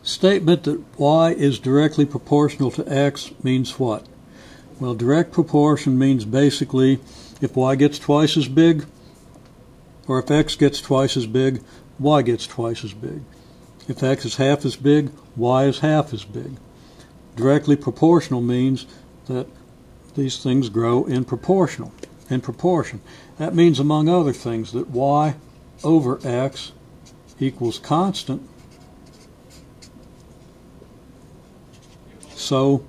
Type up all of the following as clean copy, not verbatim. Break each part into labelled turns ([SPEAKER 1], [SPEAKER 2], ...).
[SPEAKER 1] Statement that y is directly proportional to x means what? Well, direct proportion means basically if y gets twice as big, or if x gets twice as big, y gets twice as big. If x is half as big, y is half as big. Directly proportional means that these things grow in proportion. That means, among other things, that y over x equals constant. So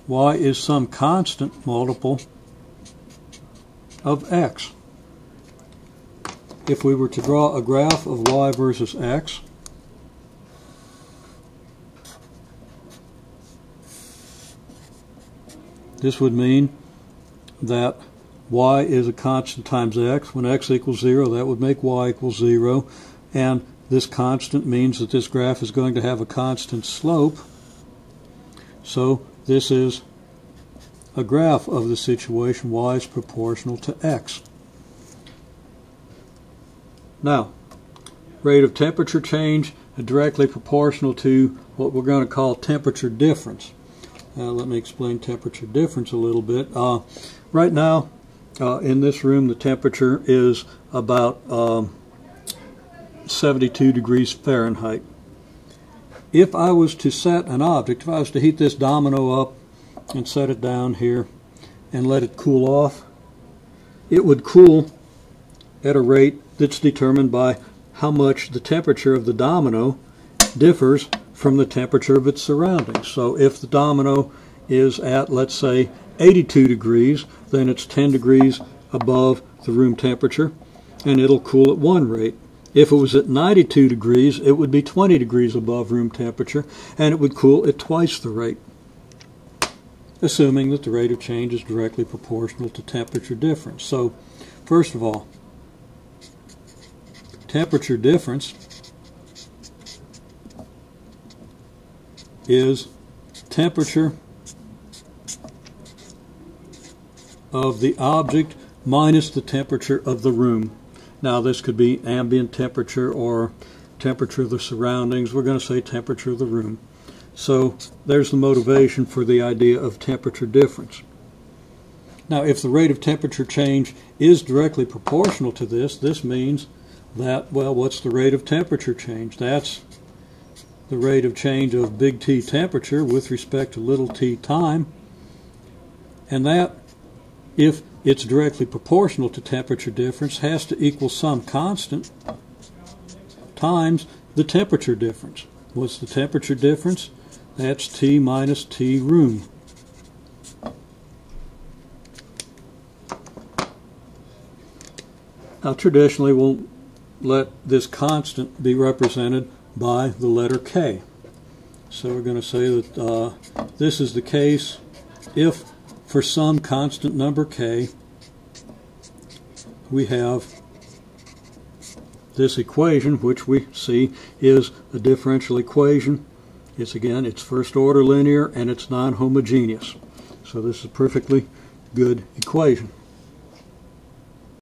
[SPEAKER 1] y is some constant multiple of x. If we were to draw a graph of y versus x, this would mean that y is a constant times x. When x equals 0, that would make y equal 0. And this constant means that this graph is going to have a constant slope. So this is a graph of the situation y is proportional to x. Now, rate of temperature change is directly proportional to what we're going to call temperature difference. Let me explain temperature difference a little bit. Right now, in this room, the temperature is about 72 degrees Fahrenheit. If I was to set an object, if I was to heat this domino up and set it down here and let it cool off, it would cool at a rate that's determined by how much the temperature of the domino differs from the temperature of its surroundings. So if the domino is at, let's say, 82 degrees, then it's 10 degrees above the room temperature, and it'll cool at one rate. If it was at 92 degrees, it would be 20 degrees above room temperature, and it would cool at twice the rate, assuming that the rate of change is directly proportional to temperature difference. So, first of all, temperature difference is temperature of the object minus the temperature of the room. Now this could be ambient temperature or temperature of the surroundings. We're going to say temperature of the room. So there's the motivation for the idea of temperature difference. Now if the rate of temperature change is directly proportional to this means that, well, what's the rate of temperature change? That's the rate of change of big T temperature with respect to little t time, and that, if it's directly proportional to temperature difference, has to equal some constant times the temperature difference. What's the temperature difference? That's T minus T room. Now traditionally we'll let this constant be represented by the letter K. So we're going to say that this is the case if for some constant number K we have this equation, which we see is a differential equation. It's first order linear and it's non-homogeneous. So this is a perfectly good equation.